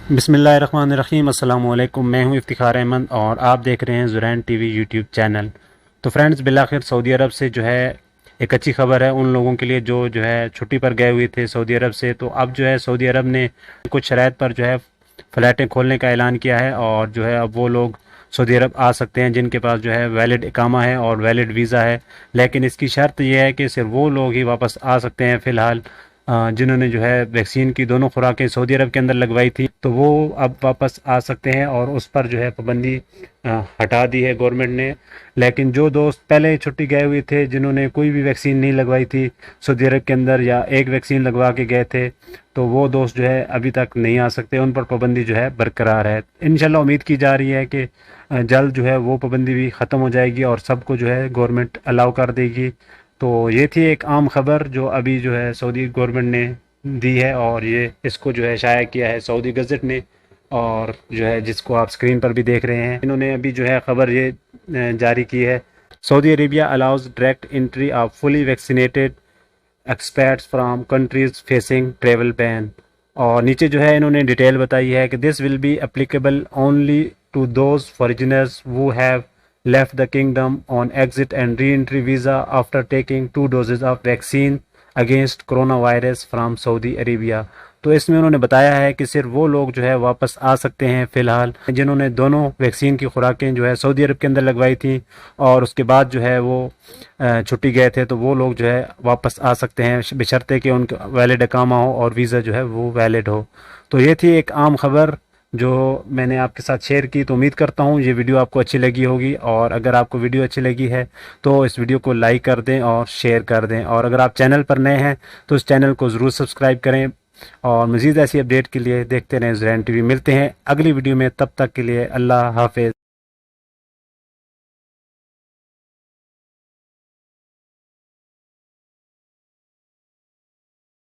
बिस्मिल्लाहिर्रहमानिर्रहीम। अस्सलाम वालेकुम। मैं हूं इफ्तिखार अहमद और आप देख रहे हैं ज़ुरैन टीवी यूट्यूब चैनल। तो फ्रेंड्स, बिलाखिर सऊदी अरब से जो है एक अच्छी खबर है उन लोगों के लिए जो है छुट्टी पर गए हुए थे सऊदी अरब से। तो अब जो है सऊदी अरब ने कुछ शराइत पर जो है फ़्लैटें खोलने का ऐलान किया है और जो है अब वो लोग सऊदी अरब आ सकते हैं जिनके पास जो है वैलिड इकामा है और वैलिड वीज़ा है। लेकिन इसकी शर्त यह है कि सिर्फ वो लोग ही वापस आ सकते हैं फ़िलहाल जिन्होंने जो है वैक्सीन की दोनों खुराकें सऊदी अरब के अंदर लगवाई थी, तो वो अब वापस आ सकते हैं और उस पर जो है पाबंदी हटा दी है गवर्नमेंट ने। लेकिन जो दोस्त पहले छुट्टी गए हुए थे जिन्होंने कोई भी वैक्सीन नहीं लगवाई थी सऊदी अरब के अंदर या एक वैक्सीन लगवा के गए थे, तो वो दोस्त जो है अभी तक नहीं आ सकते, उन पर पाबंदी जो है बरकरार है। इंशाल्लाह उम्मीद की जा रही है कि जल्द जो है वो पाबंदी भी ख़त्म हो जाएगी और सबको जो है गवर्नमेंट अलाउ कर देगी। तो ये थी एक आम खबर जो अभी जो है सऊदी गवर्नमेंट ने दी है और ये इसको जो है शाया किया है सऊदी गज़ट ने, और जो है जिसको आप स्क्रीन पर भी देख रहे हैं, इन्होंने अभी जो है खबर ये जारी की है। Saudi Arabia allows direct entry of fully vaccinated experts from countries facing travel ban. और नीचे जो है इन्होंने डिटेल बताई है कि this will be applicable only to those foreigners who have left the kingdom on exit and re-entry visa after taking 2 doses of vaccine against coronavirus from Saudi Arabia। तो इसमें उन्होंने बताया है कि सिर्फ वो लोग जो है वापस आ सकते हैं फ़िलहाल जिन्होंने दोनों वैक्सीन की खुराकें जो है सऊदी अरब के अंदर लगवाई थी और उसके बाद जो है वो छुट्टी गए थे, तो वो लोग जो है वापस आ सकते हैं बशर्ते कि उनका वैलिड इकामा हो और वीज़ा जो है वो वैलिड हो। तो ये थी एक आम खबर जो मैंने आपके साथ शेयर की। तो उम्मीद करता हूँ ये वीडियो आपको अच्छी लगी होगी, और अगर आपको वीडियो अच्छी लगी है तो इस वीडियो को लाइक कर दें और शेयर कर दें, और अगर आप चैनल पर नए हैं तो इस चैनल को ज़रूर सब्सक्राइब करें। और मज़ीद ऐसी अपडेट के लिए देखते रहें ज़ुरैन टीवी। मिलते हैं अगली वीडियो में, तब तक के लिए अल्लाह हाफ़िज़।